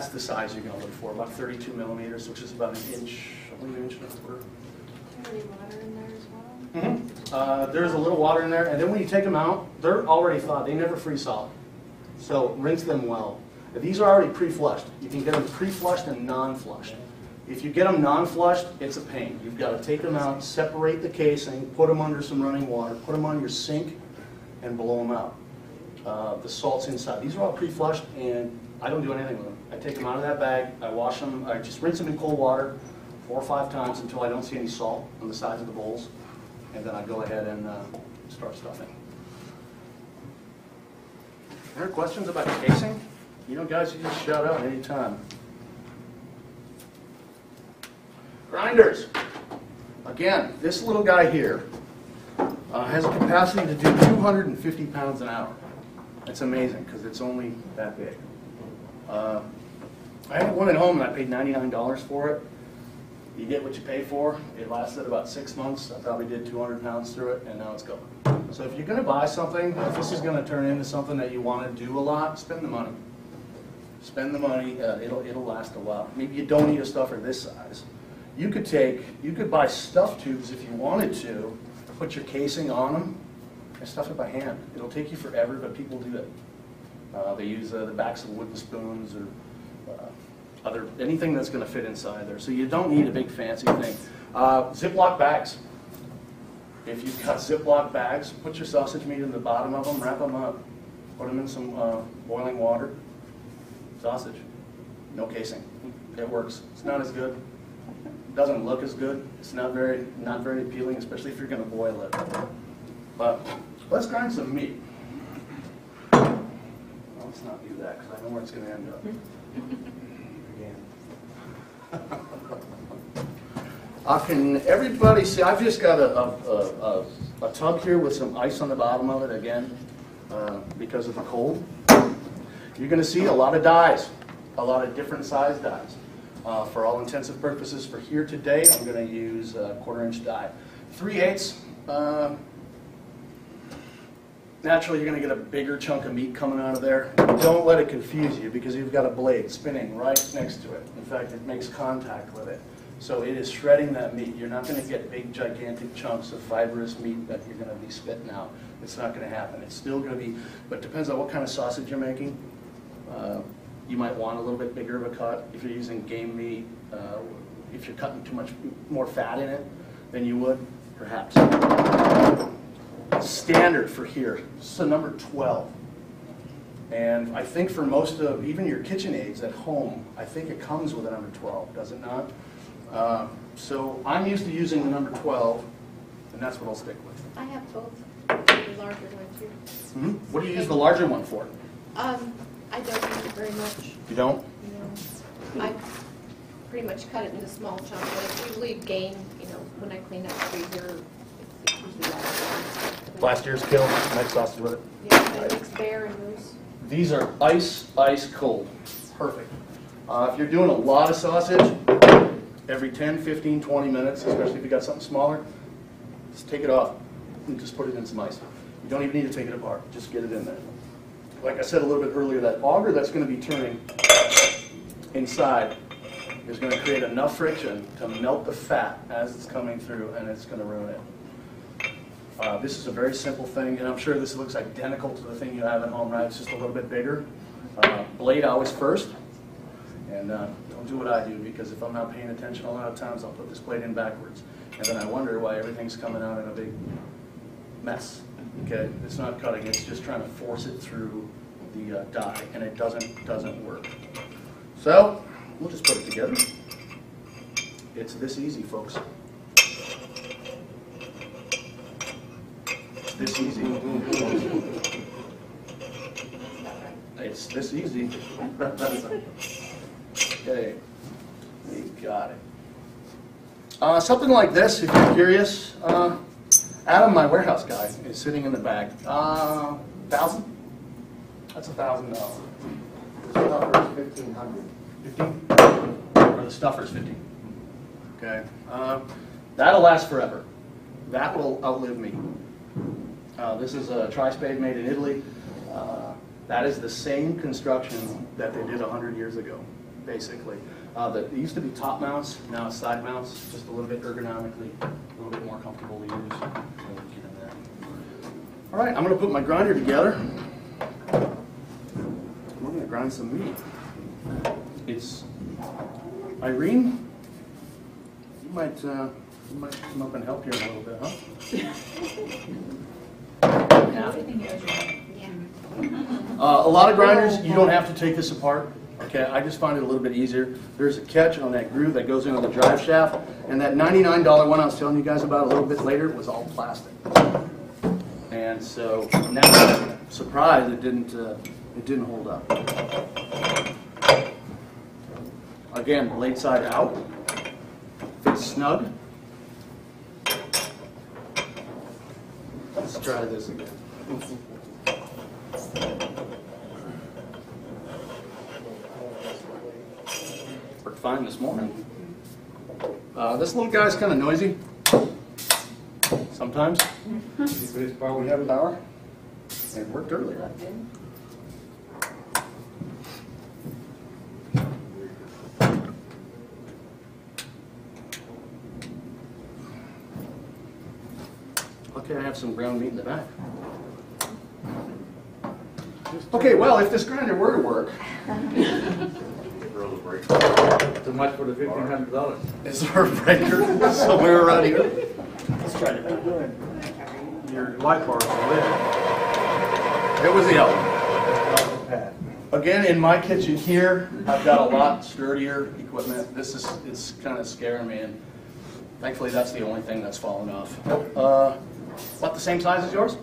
That's the size you're going to look for, about 32 millimeters, which is about an inch, only an inch and a quarter. Is there any water in there as well? There's a little water in there, and then when you take them out, they're already thawed. They never freeze solid. So rinse them well. These are already pre-flushed. You can get them pre-flushed and non-flushed. If you get them non-flushed, it's a pain. You've got to take them out, separate the casing, put them under some running water, put them on your sink, and blow them out. The salt's inside. These are all pre-flushed, and I don't do anything with them. I take them out of that bag, I wash them, I just rinse them in cold water 4 or 5 times until I don't see any salt on the sides of the bowls, and then I go ahead and start stuffing. Any questions about the casing? You know, guys, you just shout out anytime. Grinders. Again, this little guy here has a capacity to do 250 pounds an hour. That's amazing because it's only that big. I have one at home and I paid $99 for it. You get what you pay for. It lasted about 6 months. I probably did 200 pounds through it, and now it's gone. So if you're going to buy something, if this is going to turn into something that you want to do a lot, spend the money. Spend the money. It'll last a while. Maybe you don't need a stuffer this size. You could buy stuff tubes if you wanted to, put your casing on them, and stuff it by hand. It'll take you forever, but people do it. They use the backs of wooden spoons or anything that's going to fit inside there. So you don't need a big fancy thing. Ziploc bags. If you've got Ziploc bags, put your sausage meat in the bottom of them, wrap them up, put them in some boiling water. Sausage, no casing. It works. It's not as good. It doesn't look as good. It's not very appealing, especially if you're going to boil it. But let's grind some meat. Well, let's not do that because I know where it's going to end up. Can everybody see? I've just got a tub here with some ice on the bottom of it again because of the cold. You're going to see a lot of dyes, a lot of different size dyes. For all intensive purposes for here today, I'm going to use a 1/4 inch die. 3/8. Naturally, you're going to get a bigger chunk of meat coming out of there. Don't let it confuse you because you've got a blade spinning right next to it. In fact, it makes contact with it. So it is shredding that meat. You're not going to get big, gigantic chunks of fibrous meat that you're going to be spitting out. It's not going to happen. It's still going to be, but it depends on what kind of sausage you're making. You might want a little bit bigger of a cut if you're using game meat. If you're cutting too much more fat in it than you would, perhaps. Standard for here, this is a number 12. And I think for most of, even your KitchenAids at home, I think it comes with a number 12, does it not? So I'm used to using the number 12, and that's what I'll stick with. I have both. The larger one too. Mm-hmm. What do you use the larger one for? I don't use it very much. You don't? No. I pretty much cut it into small chunks, but it's usually gain, when I clean up freezer, it's usually Last year's kill, next sausage with it? Yeah, it makes bare and loose. These are ice cold. Perfect. If you're doing a lot of sausage, every 10, 15, 20 minutes, especially if you got something smaller, just take it off and just put it in some ice. You don't even need to take it apart. Just get it in there. Like I said a little bit earlier, that auger that's going to be turning inside is going to create enough friction to melt the fat as it's coming through, and it's going to ruin it. This is a very simple thing, and I'm sure this looks identical to the thing you have at home, right? It's just a little bit bigger. Blade always first, and don't do what I do, because if I'm not paying attention a lot of times, I'll put this blade in backwards, and then I wonder why everything's coming out in a big mess. Okay, it's not cutting, it's just trying to force it through the die, and it doesn't work. So, we'll just put it together. It's this easy, folks. It's this easy. It's this easy. Okay, we got it. Something like this, if you're curious. Adam, my warehouse guy, is sitting in the bag. $1,000? That's $1,000. The stuffer is $1,500. 15? Or the stuffer's 15. Okay. That'll last forever. That will outlive me. This is a tri-spade made in Italy. That is the same construction that they did 100 years ago. basically. It used to be top mounts, now it's side mounts, just a little bit ergonomically, a little bit more comfortable to use. All right, I'm going to put my grinder together. We're going to grind some meat. It's Irene. You might come up and help here a little bit, huh? Yeah. A lot of grinders, you don't have to take this apart. Okay, I just find it a little bit easier. There's a catch on that groove that goes into the drive shaft, and that $99 one I was telling you guys about a little bit later was all plastic. And so now I'm surprised it didn't hold up. Again, blade side out, fits snug. Let's try this again. Worked fine this morning. This little guy's kind of noisy. Sometimes. This bar we have power. It worked earlier. Okay, I have some ground meat in the back. Okay, well, if this grinder were to work. Too much for the $1,500. Is there a breaker somewhere around here? Let's try it. Your light bar is lit. It was the yellow. Again, in my kitchen here, I've got a lot sturdier equipment. It's kind of scaring me, and thankfully that's the only thing that's fallen off. What, the same size as yours?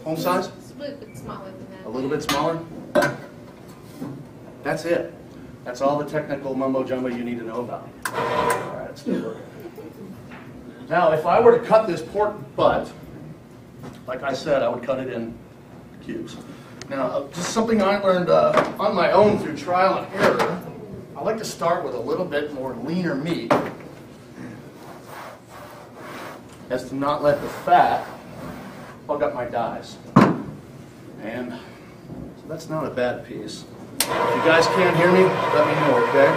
Home size? It's a little bit smaller than that. A little bit smaller? That's it. That's all the technical mumbo jumbo you need to know about. All right, it's still working. Now, if I were to cut this pork butt, like I said, I would cut it in cubes. Now, just something I learned on my own through trial and error, I like to start with a little bit more leaner meat, as to not let the fat plug up my dies. And so that's not a bad piece. If you guys can't hear me, let me know, okay?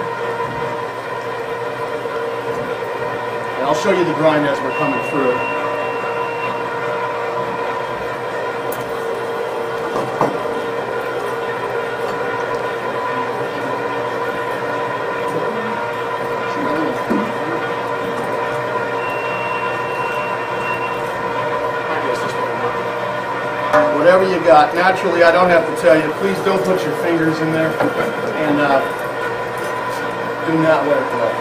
And I'll show you the grind as we're coming through. Whatever you got. Naturally, I don't have to tell you, please don't put your fingers in there, and do not wear gloves.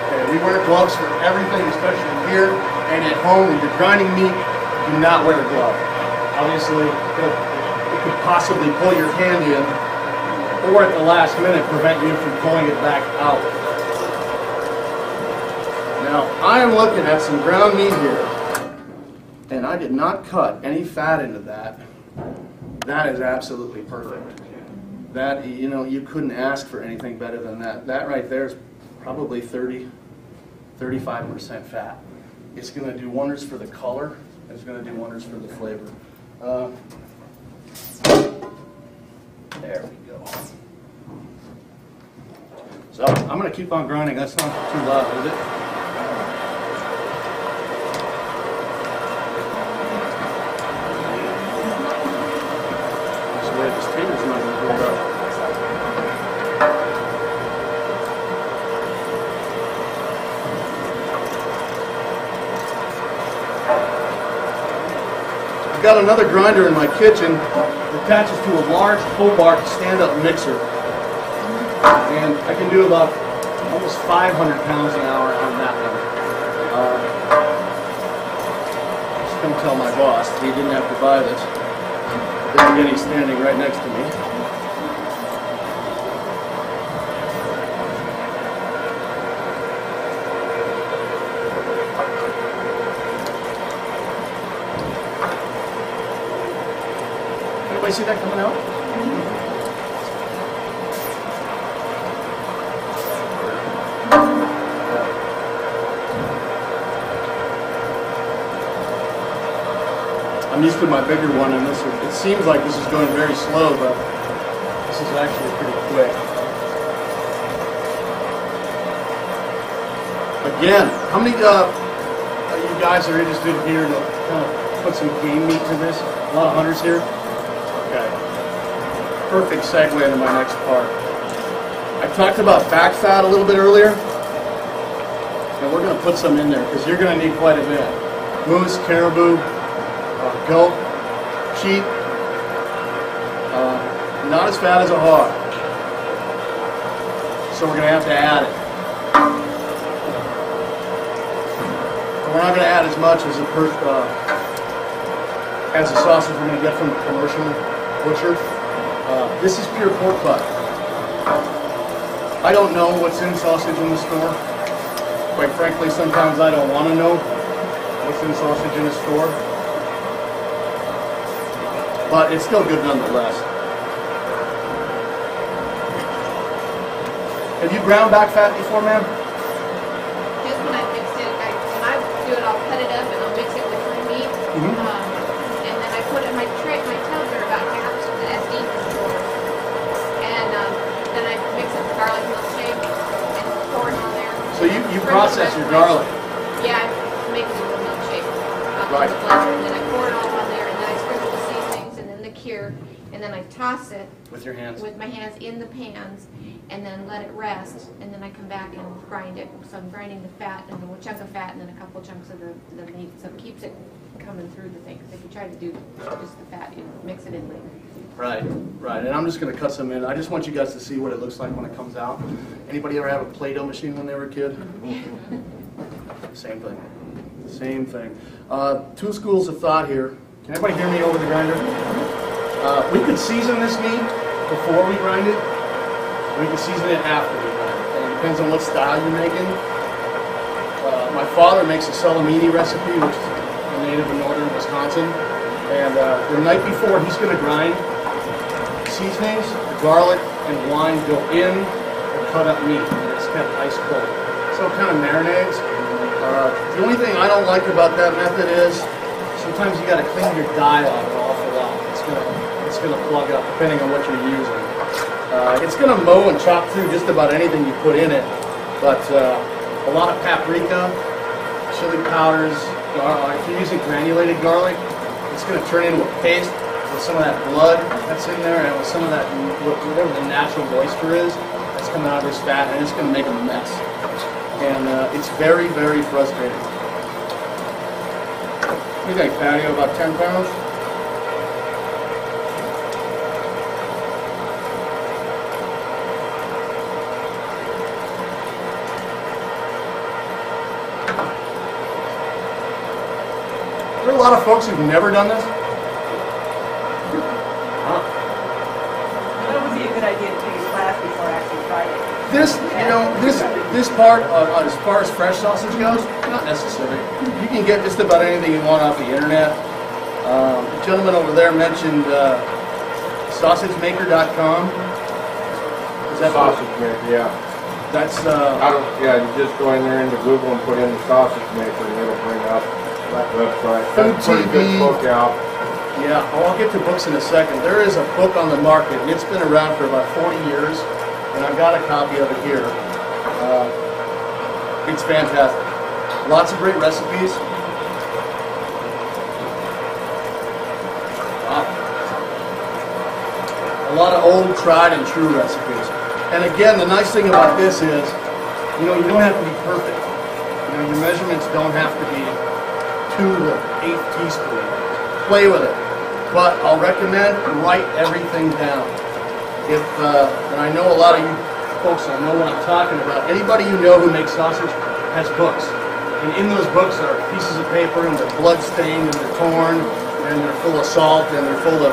Okay, we wear gloves for everything, especially here and at home. When you're grinding meat, do not wear a glove. Obviously, it could possibly pull your hand in, or at the last minute prevent you from pulling it back out. Now, I am looking at some ground meat here, and I did not cut any fat into that. That is absolutely perfect. That, you know, you couldn't ask for anything better than that. That right there is probably 35% fat. It's going to do wonders for the color. It's going to do wonders for the flavor. There we go. So I'm going to keep on grinding. That's not too loud, is it? I've got another grinder in my kitchen that attaches to a large Hobart stand-up mixer, and I can do about almost 500 pounds an hour on that one. Just come tell my boss that he didn't have to buy this. Then again, he's standing right next to me. Anybody see that coming out? I'm used to my bigger one, and it seems like this is going very slow, but this is actually pretty quick. Again, how many you guys are interested here to kind of put some game meat to this? A lot of hunters here? Okay. Perfect segue into my next part. I talked about back fat a little bit earlier, and we're going to put some in there because you're going to need quite a bit. Moose, caribou, goat, sheep, not as fat as a hog. So we're going to have to add it. We're not going to add as much as the sausage we're going to get from the commercial butcher. This is pure pork butt. I don't know what's in sausage in the store. Quite frankly, sometimes I don't want to know what's in sausage in the store. But it's still good nonetheless. Have you ground back fat before, ma'am? Just when I mix it, when I do it, I'll cut it up and I'll mix it with my meat. And then I put it in my tray, my tubs are about half as deep as yours. And then I mix it with garlic milkshake and pour it on there. So you process your garlic? Yeah, I make it into a milkshake. Right. In the blender, and then I pour it all on there, and then I sprinkle the seasonings and then the cure, and then I toss it With your hands? with my hands in the pans, and then let it rest, and then I come back and grind it. So I'm grinding the fat and a chunk of fat and then a couple chunks of the meat, so it keeps it coming through the thing. Because if you try to do just the fat, you mix it in later. Right, right. And I'm just going to cut some in. I just want you guys to see what it looks like when it comes out. Anybody ever have a Play-Doh machine when they were a kid? Same thing. Same thing. Two schools of thought here. Can everybody hear me over the grinder? We could season this meat before we grind it. We can season it after we grind it. And it depends on what style you're making. My father makes a salamini recipe, which is a native of northern Wisconsin. And the night before, he's going to grind seasonings, the garlic, and wine go in the cut up meat. And it's kept ice cold. So it kind of marinades. The only thing I don't like about that method is sometimes you got to clean your dye off an awful lot. It's gonna plug up depending on what you're using. It's gonna mow and chop through just about anything you put in it, but a lot of paprika, chili powders, if you're using granulated garlic, it's gonna turn into a paste with some of that blood that's in there and with some of that, whatever the natural moisture is, that's coming out of this fat, and it's gonna make a mess. And it's very, very frustrating. What do you think, Patio? About 10 pounds? There are a lot of folks who've never done this. That would be a good idea to take a class before I actually try it. This, you know, this part, as far as fresh sausage goes, not necessary. You can get just about anything you want off the internet. The gentleman over there mentioned sausagemaker.com. Is that Sausage maker, yeah. That's Yeah, you just go in there into Google and put in the sausage maker and it'll bring up that website. That's a pretty good book out. Yeah, well, I'll get to books in a second. There is a book on the market, and it's been around for about 40 years, and I've got a copy of it here. It's fantastic. Lots of great recipes. Wow. A lot of old, tried and true recipes. And again, the nice thing about this is, you know, you don't have to be perfect. You know, your measurements don't have to be to the 8th teaspoon. Play with it. But I'll recommend write everything down. And I know a lot of you folks will know what I'm talking about. Anybody you know who makes sausage has books. And in those books are pieces of paper, and they're blood stained, and they're torn, and they're full of salt, and they're full of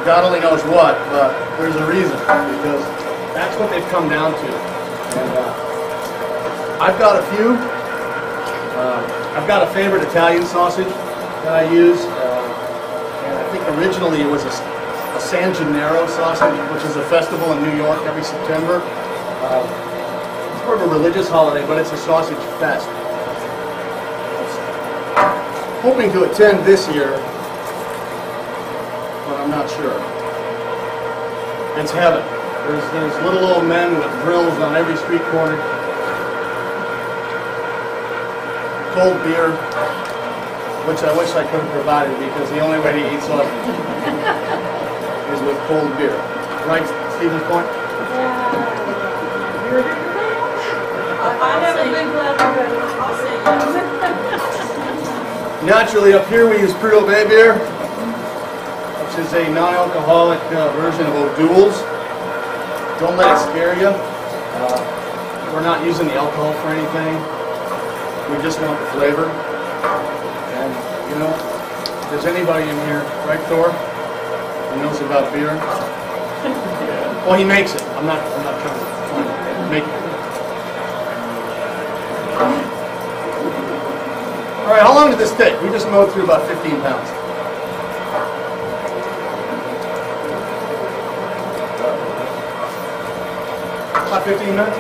God only knows what, but there's a reason, because that's what they've come down to. And I've got a few. I've got a favorite Italian sausage that I use. And I think originally it was a San Gennaro sausage, which is a festival in New York every September. It's sort of a religious holiday, but it's a sausage fest. Hoping to attend this year, but I'm not sure. It's heaven. There's little old men with grills on every street corner. cold beer, which I wish I could have provided because the only way to eat sausage is with cold beer. Right, Stevens Point? I have a big glass already. I'll say yes. Naturally, up here we use Prudhoe Bay beer, which is a non-alcoholic version of O'Doul's. Don't let it scare you. We're not using the alcohol for anything. We just want the flavor. And, you know, if there's anybody in here, right, Thor, who knows about beer? Well, he makes it. I'm not trying to make it. All right, how long did this take? We just mowed through about 15 pounds. About 15 minutes?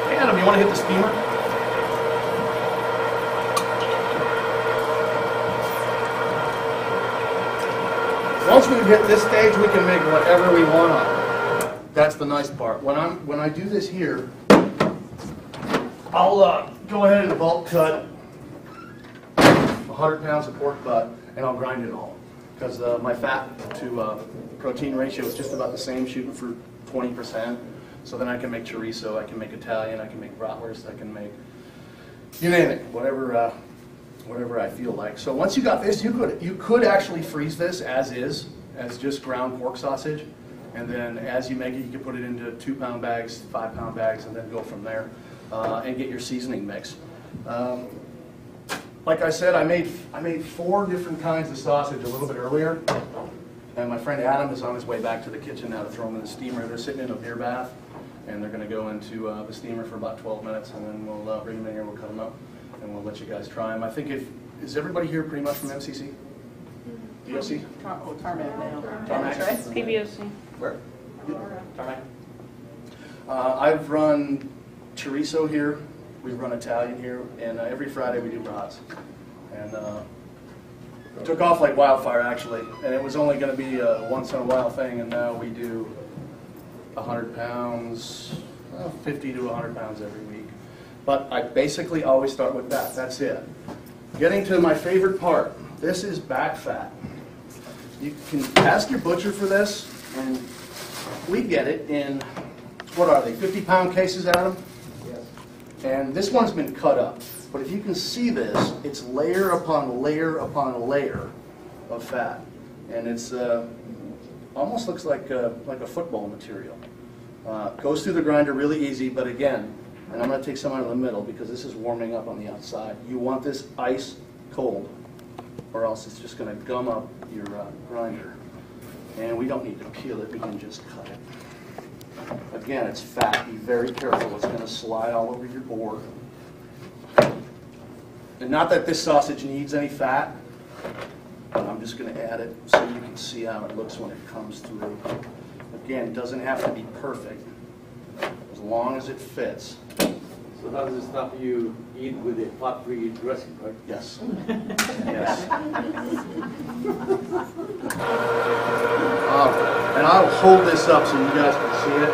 Hey Adam, you want to hit the steamer? Once we hit this stage, we can make whatever we want on it. That's the nice part. When I do this here, I'll go ahead and bulk cut 100 pounds of pork butt, and I'll grind it all. Because my fat to protein ratio is just about the same, shooting for 20%. So then I can make chorizo, I can make Italian, I can make bratwurst, I can make, you name it, whatever I feel like. So once you got this, you could actually freeze this as is, as just ground pork sausage. And then as you make it, you can put it into 2-pound bags, 5-pound bags, and then go from there and get your seasoning mix. Like I said, I made 4 different kinds of sausage a little bit earlier. And my friend Adam is on his way back to the kitchen now to throw them in the steamer. They're sitting in a beer bath, and they're going to go into the steamer for about 12 minutes, and then we'll bring them in here, we'll cut them up, and we'll let you guys try them. I think is everybody here pretty much from MCC? DOC? Tarmac now. Tarmac? Right? PBOC. Where? Tarmac. I've run chorizo here, we've run Italian here, and every Friday we do brats. And it took off like wildfire actually, and it was only going to be a once in a while thing, and now we do 100 pounds, 50 to 100 pounds every week. But I basically always start with that, that's it. Getting to my favorite part, this is back fat. You can ask your butcher for this, and we get it in, what are they, 50-pound cases, Adam? Yes. And this one's been cut up. But if you can see this, it's layer upon layer upon layer of fat. And it's almost looks like a football material. Goes through the grinder really easy, but again, and I'm going to take some out of the middle because this is warming up on the outside. You want this ice cold, or else it's just going to gum up your grinder. And we don't need to peel it, we can just cut it. Again, it's fat, be very careful, it's going to slide all over your board. And not that this sausage needs any fat, but I'm just going to add it so you can see how it looks when it comes through. Again, it doesn't have to be perfect, as long as it fits. So how does it stop you eat with a fat-free dressing, right? Yes. Yes. And I'll hold this up so you guys can see it.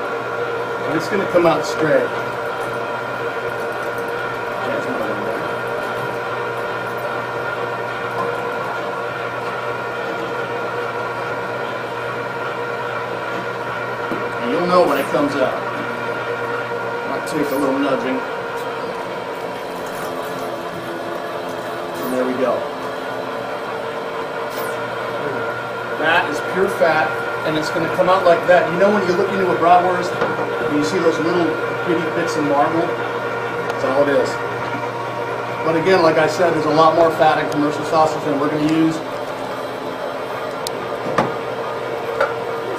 And it's going to come out straight. And you'll know when it comes out. Might take a little nudging. And there we go. That is pure fat, and it's going to come out like that. You know when you look into a bratwurst, and you see those little bitty bits of marble? That's all it is. But again, like I said, there's a lot more fat in commercial sausage than we're going to use.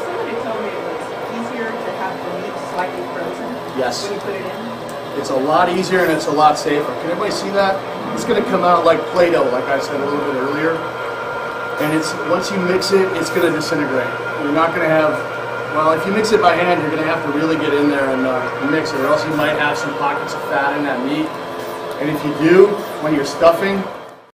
Somebody told me it was easier to have the meat slightly frozen Yes. when you put it in. It's a lot easier and it's a lot safer. Can everybody see that? It's going to come out like Play-Doh, like I said a little bit earlier. And it's once you mix it, it's going to disintegrate. You're not going to have, well, if you mix it by hand, you're going to have to really get in there and mix it, or else you might have some pockets of fat in that meat. And if you do, when you're stuffing,